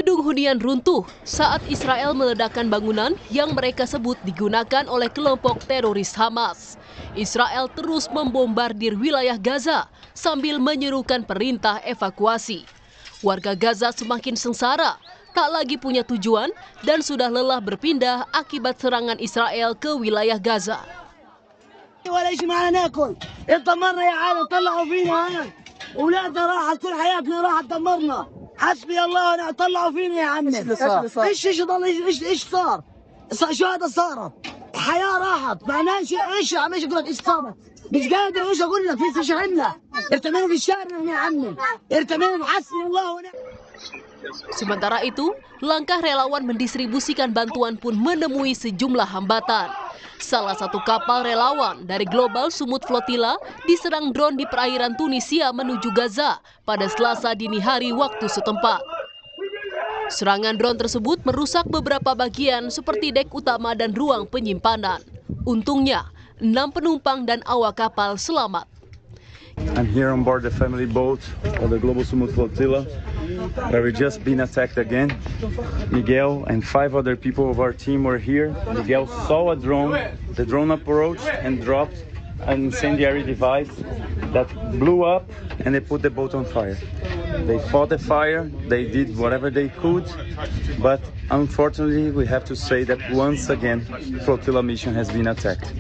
Gedung hunian runtuh saat Israel meledakkan bangunan yang mereka sebut digunakan oleh kelompok teroris Hamas. Israel terus membombardir wilayah Gaza sambil menyerukan perintah evakuasi. Warga Gaza semakin sengsara, tak lagi punya tujuan dan sudah lelah berpindah akibat serangan Israel ke wilayah Gaza. ولا شيء معنا ناكل اتدمرنا يا عالم طلعوا فينا هنا اولادنا راحت كل حياتنا راحت دمرنا حسبي الله ونعم طلعوا فينا يا عمي ايش ضل ايش صار شو هذا صار الحياه راحت معناه ايش عم ايش اقول لك ايش صار مش قادر ايش اقول لك في عندنا ارتمينا في الشارع يا عمي ارتمينا حسبي الله ونعم. Sementara itu, langkah relawan mendistribusikan bantuan pun menemui sejumlah hambatan. Salah satu kapal relawan dari Global Sumut Flotilla diserang drone di perairan Tunisia menuju Gaza pada Selasa dini hari waktu setempat. Serangan drone tersebut merusak beberapa bagian seperti dek utama dan ruang penyimpanan. Untungnya, 6 penumpang dan awak kapal selamat. I'm here on board the family boat of the Global Sumut Flotilla, where we just been attacked again. Miguel and 5 other people of our team were here. Miguel saw a drone. The drone approached and dropped an incendiary device that blew up, and they put the boat on fire. They fought the fire, they did whatever they could, but unfortunately we have to say that once again flotilla mission has been attacked.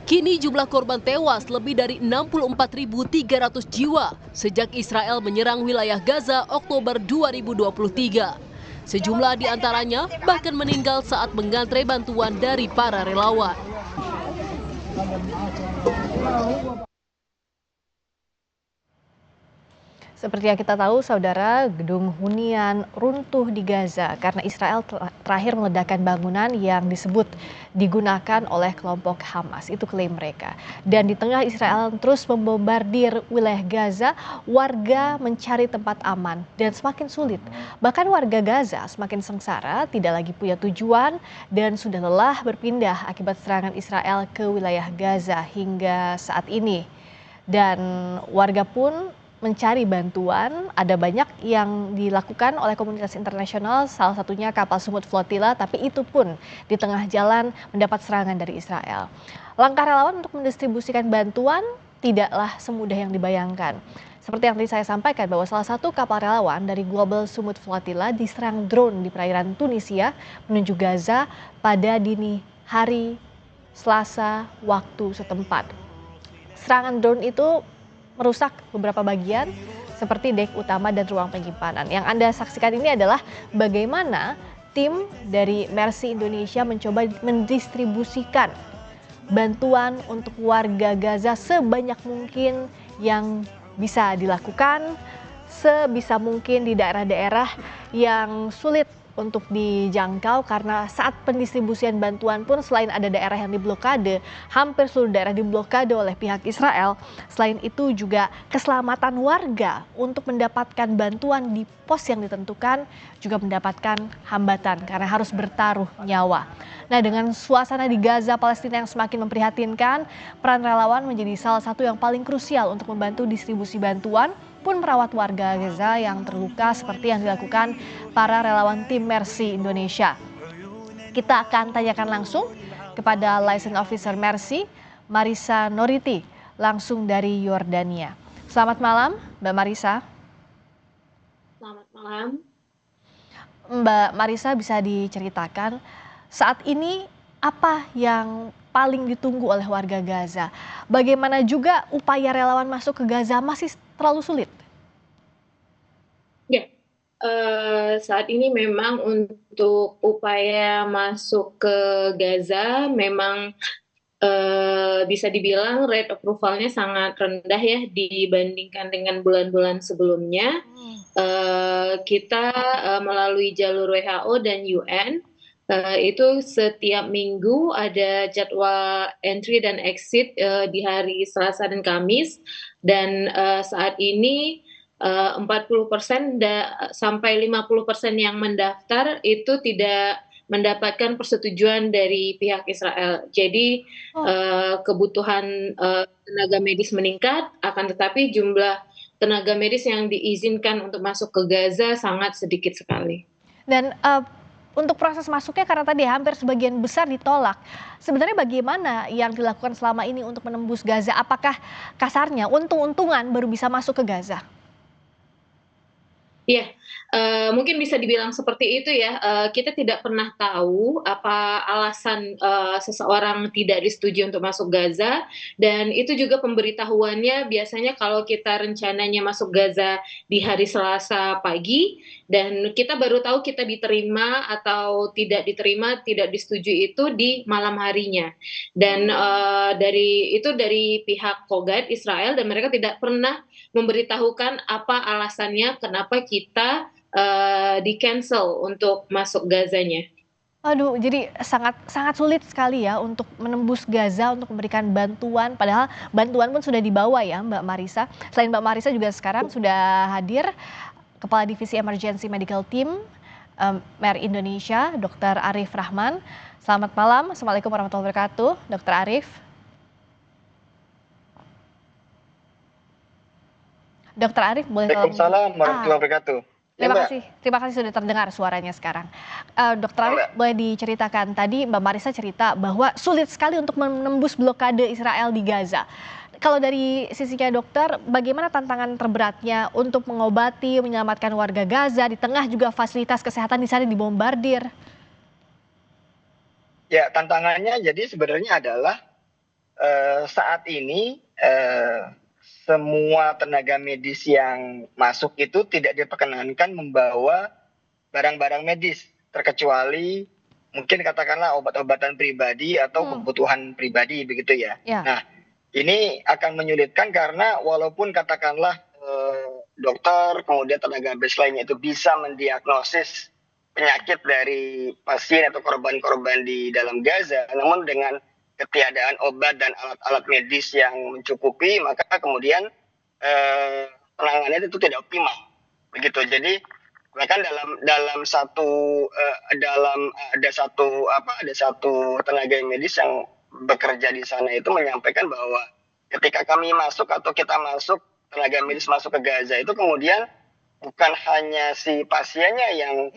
Kini jumlah korban tewas lebih dari 64.300 jiwa sejak Israel menyerang wilayah Gaza Oktober 2023. Sejumlah di antaranya bahkan meninggal saat mengantre bantuan dari para relawan. Seperti yang kita tahu, saudara, gedung hunian runtuh di Gaza karena Israel terakhir meledakkan bangunan yang disebut digunakan oleh kelompok Hamas. Itu klaim mereka. Dan di tengah Israel terus membombardir wilayah Gaza, warga mencari tempat aman dan semakin sulit. Bahkan warga Gaza semakin sengsara, tidak lagi punya tujuan dan sudah lelah berpindah akibat serangan Israel ke wilayah Gaza hingga saat ini. Dan warga pun mencari bantuan, ada banyak yang dilakukan oleh komunitas internasional, salah satunya kapal Sumut Flotilla, tapi itu pun di tengah jalan mendapat serangan dari Israel. Langkah relawan untuk mendistribusikan bantuan tidaklah semudah yang dibayangkan. Seperti yang tadi saya sampaikan bahwa salah satu kapal relawan dari Global Sumut Flotilla diserang drone di perairan Tunisia menuju Gaza pada dini hari Selasa waktu setempat. Serangan drone itu merusak beberapa bagian seperti dek utama dan ruang penyimpanan. Yang Anda saksikan ini adalah bagaimana tim dari Mercy Indonesia mencoba mendistribusikan bantuan untuk warga Gaza sebanyak mungkin yang bisa dilakukan, sebisa mungkin di daerah-daerah yang sulit untuk dijangkau karena saat pendistribusian bantuan pun selain ada daerah yang diblokade, hampir seluruh daerah diblokade oleh pihak Israel. Selain itu juga keselamatan warga untuk mendapatkan bantuan di pos yang ditentukan juga mendapatkan hambatan karena harus bertaruh nyawa. Nah, dengan suasana di Gaza, Palestina yang semakin memprihatinkan, peran relawan menjadi salah satu yang paling krusial untuk membantu distribusi bantuan pun merawat warga Gaza yang terluka seperti yang dilakukan para relawan tim Mercy Indonesia. Kita akan tanyakan langsung kepada Liaison Officer Mercy, Marisa Noriti, langsung dari Yordania. Selamat malam, Mbak Marisa. Selamat malam. Mbak Marisa, bisa diceritakan saat ini apa yang paling ditunggu oleh warga Gaza? Bagaimana juga upaya relawan masuk ke Gaza masih terlalu sulit? Ya, saat ini memang untuk upaya masuk ke Gaza memang bisa dibilang rate approval-nya sangat rendah ya dibandingkan dengan bulan-bulan sebelumnya. Kita melalui jalur WHO dan UN itu setiap minggu ada jadwal entry dan exit di hari Selasa dan Kamis, dan saat ini 40% sampai 50% yang mendaftar itu tidak mendapatkan persetujuan dari pihak Israel. Jadi kebutuhan tenaga medis meningkat, akan tetapi jumlah tenaga medis yang diizinkan untuk masuk ke Gaza sangat sedikit sekali. Dan untuk proses masuknya karena tadi hampir sebagian besar ditolak. Sebenarnya bagaimana yang dilakukan selama ini untuk menembus Gaza? Apakah kasarnya untung-untungan baru bisa masuk ke Gaza? Iya, mungkin bisa dibilang seperti itu ya, kita tidak pernah tahu apa alasan, seseorang tidak disetujui untuk masuk Gaza, dan itu juga pemberitahuannya biasanya kalau kita rencananya masuk Gaza di hari Selasa pagi, dan kita baru tahu kita diterima atau tidak diterima, tidak disetujui itu di malam harinya. Dan, dari pihak Kogat Israel, dan mereka tidak pernah memberitahukan apa alasannya kenapa kita di-cancel untuk masuk Gazanya. Aduh, jadi sangat sangat sulit sekali ya untuk menembus Gaza untuk memberikan bantuan, padahal bantuan pun sudah dibawa ya Mbak Marissa. Selain Mbak Marissa juga sekarang sudah hadir Kepala Divisi Emergency Medical Team MER Indonesia, Dr. Arif Rahman. Selamat malam, Assalamualaikum warahmatullahi wabarakatuh, Dr. Arif. Dr. Arif boleh tolong. Waalaikumsalam warahmatullahi wabarakatuh. Terima kasih sudah terdengar suaranya sekarang. Dr. Arif, boleh diceritakan, tadi Mbak Marissa cerita bahwa sulit sekali untuk menembus blokade Israel di Gaza. Kalau dari sisinya dokter, bagaimana tantangan terberatnya untuk mengobati, menyelamatkan warga Gaza di tengah juga fasilitas kesehatan di sana dibombardir? Ya, tantangannya jadi sebenarnya adalah saat ini semua tenaga medis yang masuk itu tidak diperkenankan membawa barang-barang medis, terkecuali mungkin katakanlah obat-obatan pribadi atau kebutuhan pribadi begitu ya. Nah, ini akan menyulitkan karena walaupun katakanlah dokter kemudian tenaga medis lainnya itu bisa mendiagnosis penyakit dari pasien atau korban-korban di dalam Gaza, namun dengan ketiadaan obat dan alat-alat medis yang mencukupi, maka kemudian penanganannya itu tidak optimal, begitu. Jadi bahkan dalam satu tenaga medis yang bekerja di sana itu menyampaikan bahwa ketika kami masuk atau kita masuk, tenaga medis masuk ke Gaza itu kemudian bukan hanya si pasiennya yang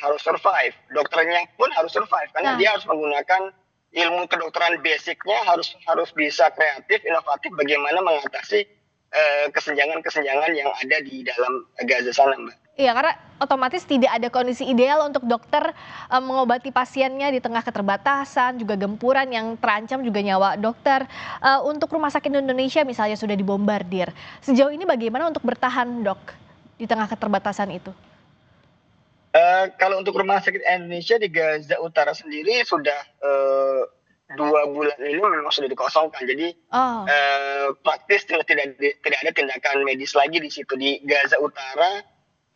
harus survive, dokternya pun harus survive karena dia harus menggunakan ilmu kedokteran basicnya, harus bisa kreatif, inovatif bagaimana mengatasi kesenjangan-kesenjangan yang ada di dalam Gaza sana, Mbak. Iya, karena otomatis tidak ada kondisi ideal untuk dokter mengobati pasiennya di tengah keterbatasan, juga gempuran yang terancam juga nyawa dokter. Untuk rumah sakit Indonesia misalnya sudah dibombardir. Sejauh ini bagaimana untuk bertahan, Dok, di tengah keterbatasan itu? Kalau untuk rumah sakit Indonesia di Gaza Utara sendiri sudah 2 bulan ini memang sudah dikosongkan. Jadi praktis tidak ada tindakan medis lagi di situ. Di Gaza Utara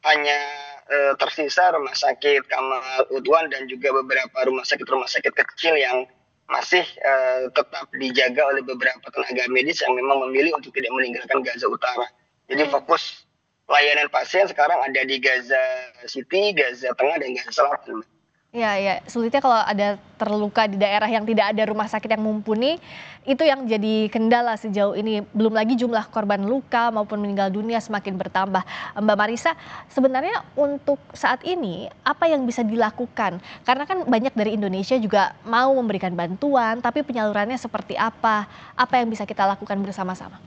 hanya tersisa rumah sakit Kamal Udwan dan juga beberapa rumah sakit kecil yang masih tetap dijaga oleh beberapa tenaga medis yang memang memilih untuk tidak meninggalkan Gaza Utara. Jadi fokus layanan pasien sekarang ada di Gaza City, Gaza Tengah, dan Gaza Selatan. Ya, sulitnya kalau ada terluka di daerah yang tidak ada rumah sakit yang mumpuni, itu yang jadi kendala sejauh ini. Belum lagi jumlah korban luka maupun meninggal dunia semakin bertambah. Mbak Marissa, sebenarnya untuk saat ini apa yang bisa dilakukan? Karena kan banyak dari Indonesia juga mau memberikan bantuan, tapi penyalurannya seperti apa? Apa yang bisa kita lakukan bersama-sama?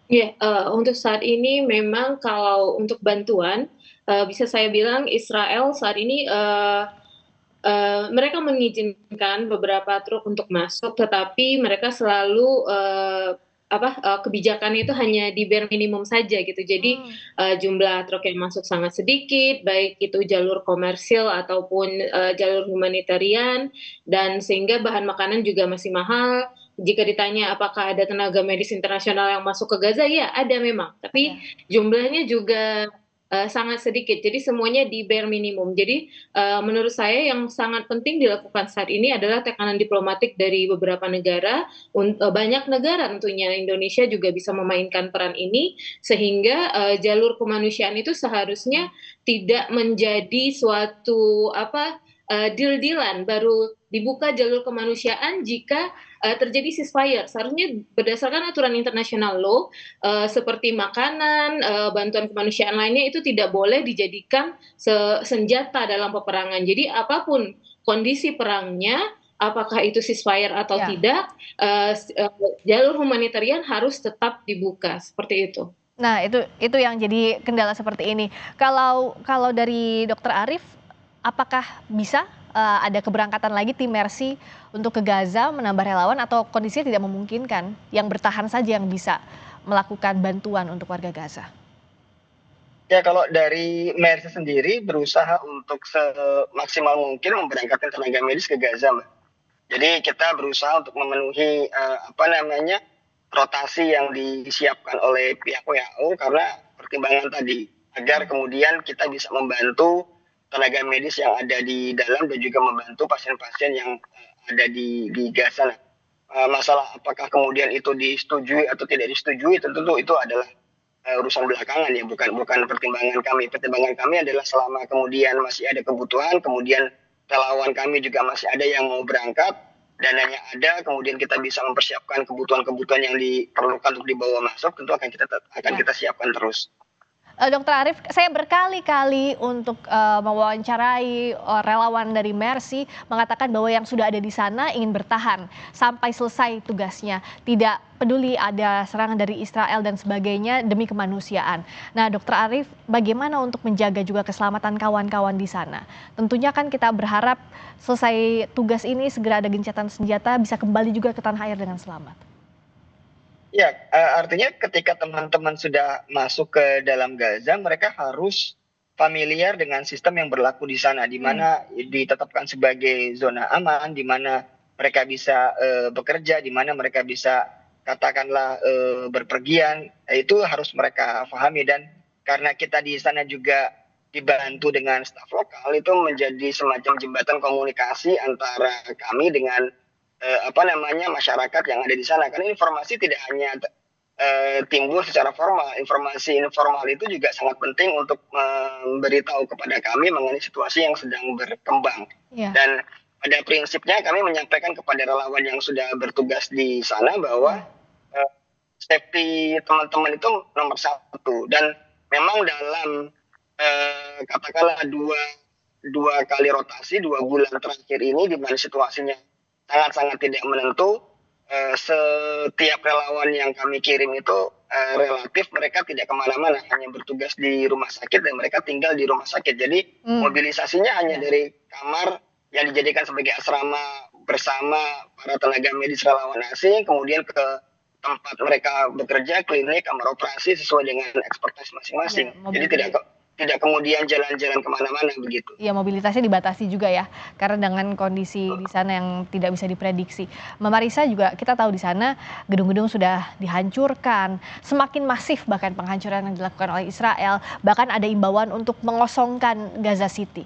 Iya, untuk saat ini memang kalau untuk bantuan, bisa saya bilang Israel saat ini mereka mengizinkan beberapa truk untuk masuk, tetapi mereka selalu kebijakannya itu hanya di bare minimum saja gitu. Jadi jumlah truk yang masuk sangat sedikit, baik itu jalur komersil ataupun jalur humanitarian, dan sehingga bahan makanan juga masih mahal. Jika ditanya apakah ada tenaga medis internasional yang masuk ke Gaza, ya ada memang, tapi jumlahnya juga sangat sedikit. Jadi semuanya di bare minimum. Jadi menurut saya yang sangat penting dilakukan saat ini adalah tekanan diplomatik dari beberapa negara, banyak negara tentunya, Indonesia juga bisa memainkan peran ini, sehingga jalur kemanusiaan itu seharusnya tidak menjadi suatu deal-dealan, baru dibuka jalur kemanusiaan jika terjadi ceasefire. Seharusnya berdasarkan aturan internasional law, seperti makanan, bantuan kemanusiaan lainnya itu tidak boleh dijadikan senjata dalam peperangan. Jadi apapun kondisi perangnya, apakah itu ceasefire atau Ya. tidak, jalur humanitarian harus tetap dibuka, seperti itu. Nah, itu yang jadi kendala seperti ini. Kalau dari Dokter Arief, apakah bisa ada keberangkatan lagi tim Mercy untuk ke Gaza menambah relawan atau kondisinya tidak memungkinkan, yang bertahan saja yang bisa melakukan bantuan untuk warga Gaza? Ya, kalau dari Mercy sendiri berusaha untuk semaksimal mungkin memberangkatkan tenaga medis ke Gaza, Mbak. Jadi kita berusaha untuk memenuhi rotasi yang disiapkan oleh pihak WHO karena pertimbangan tadi agar kemudian kita bisa membantu tenaga medis yang ada di dalam dan juga membantu pasien-pasien yang ada di Gaza. Masalah apakah kemudian itu disetujui atau tidak disetujui tentu itu adalah urusan belakangan ya, bukan pertimbangan kami. Pertimbangan kami adalah selama kemudian masih ada kebutuhan, kemudian relawan kami juga masih ada yang mau berangkat, dananya ada, kemudian kita bisa mempersiapkan kebutuhan-kebutuhan yang diperlukan untuk dibawa masuk, tentu akan kita siapkan terus. Dokter Arief, saya berkali-kali untuk mewawancarai relawan dari Mercy mengatakan bahwa yang sudah ada di sana ingin bertahan sampai selesai tugasnya, tidak peduli ada serangan dari Israel dan sebagainya demi kemanusiaan. Nah, Dokter Arief, bagaimana untuk menjaga juga keselamatan kawan-kawan di sana? Tentunya kan kita berharap selesai tugas ini segera ada gencatan senjata, bisa kembali juga ke tanah air dengan selamat. Ya, artinya ketika teman-teman sudah masuk ke dalam Gaza, mereka harus familiar dengan sistem yang berlaku di sana, di mana ditetapkan sebagai zona aman, di mana mereka bisa bekerja, di mana mereka bisa katakanlah berpergian, itu harus mereka pahami. Dan karena kita di sana juga dibantu dengan staf lokal, itu menjadi semacam jembatan komunikasi antara kami dengan masyarakat yang ada di sana. Karena informasi tidak hanya timbul secara formal, informasi informal itu juga sangat penting untuk memberitahu kepada kami mengenai situasi yang sedang berkembang. Ya. Dan pada prinsipnya kami menyampaikan kepada relawan yang sudah bertugas di sana bahwa safety teman-teman itu nomor satu. Dan memang dalam katakanlah dua kali rotasi 2 bulan terakhir ini di mana situasinya sangat-sangat tidak menentu, setiap relawan yang kami kirim itu relatif mereka tidak kemana-mana, hanya bertugas di rumah sakit dan mereka tinggal di rumah sakit. Jadi mobilisasinya hanya dari kamar yang dijadikan sebagai asrama bersama para tenaga medis relawan asing, kemudian ke tempat mereka bekerja, klinik, kamar operasi sesuai dengan ekspertis masing-masing. Jadi tidak kemudian jalan-jalan kemana-mana begitu. Ya, mobilitasnya dibatasi juga ya, karena dengan kondisi di sana yang tidak bisa diprediksi. Mbak Marisa juga kita tahu di sana gedung-gedung sudah dihancurkan, semakin masif bahkan penghancuran yang dilakukan oleh Israel, bahkan ada imbauan untuk mengosongkan Gaza City.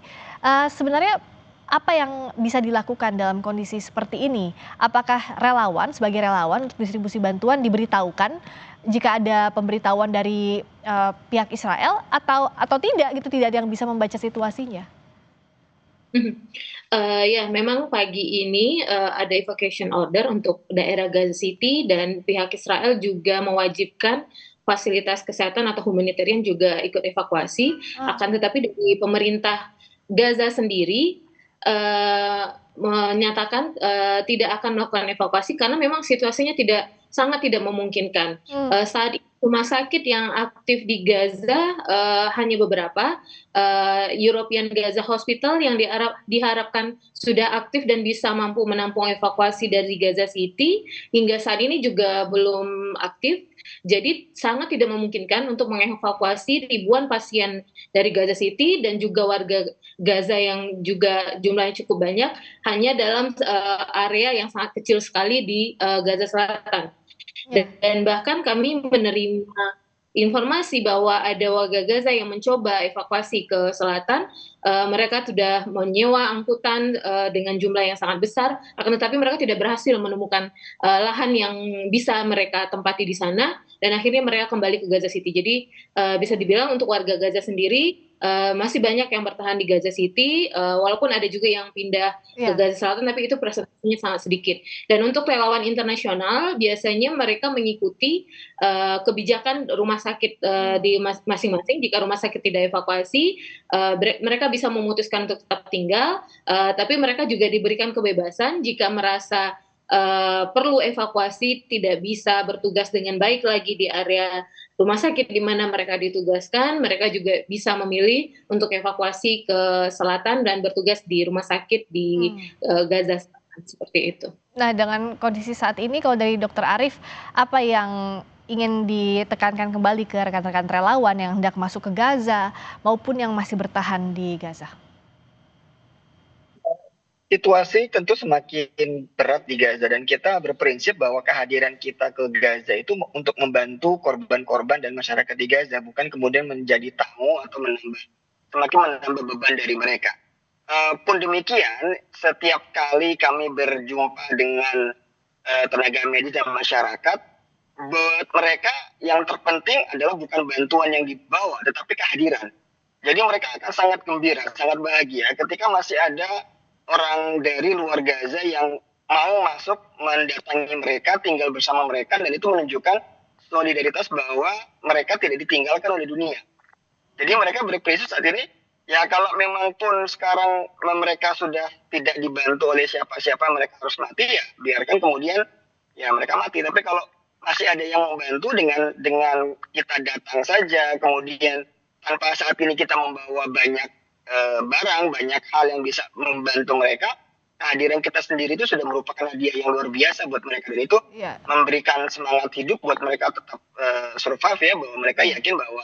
Sebenarnya apa yang bisa dilakukan dalam kondisi seperti ini? Apakah sebagai relawan untuk distribusi bantuan diberitahukan jika ada pemberitahuan dari pihak Israel atau tidak gitu, tidak ada yang bisa membaca situasinya? Ya, memang pagi ini ada evacuation order untuk daerah Gaza City dan pihak Israel juga mewajibkan fasilitas kesehatan atau humanitarian juga ikut evakuasi. Akan tetapi dari pemerintah Gaza sendiri menyatakan tidak akan melakukan evakuasi karena memang situasinya sangat tidak memungkinkan. Saat ini rumah sakit yang aktif di Gaza hanya beberapa. European Gaza Hospital yang diharapkan sudah aktif dan bisa mampu menampung evakuasi dari Gaza City hingga saat ini juga belum aktif. Jadi sangat tidak memungkinkan untuk mengevakuasi ribuan pasien dari Gaza City dan juga warga Gaza yang juga jumlahnya cukup banyak hanya dalam area yang sangat kecil sekali di Gaza Selatan. Dan bahkan kami menerima informasi bahwa ada warga Gaza yang mencoba evakuasi ke selatan. Mereka sudah menyewa angkutan dengan jumlah yang sangat besar, akan tetapi mereka tidak berhasil menemukan lahan yang bisa mereka tempati di sana, dan akhirnya mereka kembali ke Gaza City. Jadi bisa dibilang untuk warga Gaza sendiri masih banyak yang bertahan di Gaza City, walaupun ada juga yang pindah ke Gaza Selatan, tapi itu presentasinya sangat sedikit. Dan untuk relawan internasional, biasanya mereka mengikuti kebijakan rumah sakit di masing-masing. Jika rumah sakit tidak evakuasi, mereka bisa memutuskan untuk tetap tinggal, tapi mereka juga diberikan kebebasan jika merasa perlu evakuasi, tidak bisa bertugas dengan baik lagi di area rumah sakit di mana mereka ditugaskan, mereka juga bisa memilih untuk evakuasi ke selatan dan bertugas di rumah sakit di Gaza Selatan, seperti itu. Nah, dengan kondisi saat ini, kalau dari Dokter Arief, apa yang ingin ditekankan kembali ke rekan-rekan relawan yang hendak masuk ke Gaza maupun yang masih bertahan di Gaza? Situasi tentu semakin berat di Gaza dan kita berprinsip bahwa kehadiran kita ke Gaza itu untuk membantu korban-korban dan masyarakat di Gaza, bukan kemudian menjadi tamu atau semakin menambah beban dari mereka. Pun demikian, setiap kali kami berjumpa dengan tenaga medis dan masyarakat, buat mereka yang terpenting adalah bukan bantuan yang dibawa, tetapi kehadiran. Jadi mereka akan sangat gembira, sangat bahagia ketika masih ada orang dari luar Gaza yang mau masuk mendatangi mereka, tinggal bersama mereka, dan itu menunjukkan solidaritas bahwa mereka tidak ditinggalkan oleh dunia. Jadi mereka berprinsip saat ini, ya kalau memang pun sekarang mereka sudah tidak dibantu oleh siapa-siapa, mereka harus mati, ya biarkan kemudian ya mereka mati. Tapi kalau masih ada yang membantu dengan kita datang saja, kemudian tanpa saat ini kita membawa banyak barang, banyak hal yang bisa membantu mereka, kehadiran kita sendiri itu sudah merupakan hadiah yang luar biasa buat mereka, dan itu memberikan semangat hidup buat mereka tetap survive, ya, bahwa mereka yakin bahwa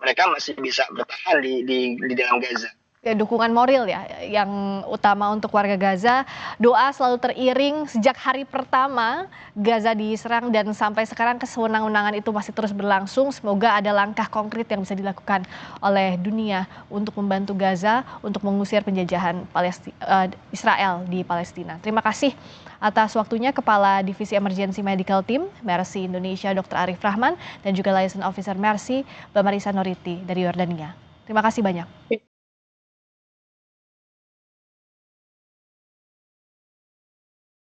mereka masih bisa bertahan di dalam Gaza. Ya, dukungan moral ya yang utama untuk warga Gaza. Doa selalu teriring sejak hari pertama Gaza diserang dan sampai sekarang kesewenang-wenangan itu masih terus berlangsung. Semoga ada langkah konkret yang bisa dilakukan oleh dunia untuk membantu Gaza untuk mengusir penjajahan Israel di Palestina. Terima kasih atas waktunya Kepala Divisi Emergency Medical Team Mercy Indonesia Dr. Arief Rahman dan juga Liaison Officer Mercy Mbak Marisa Noriti dari Yordania. Terima kasih banyak.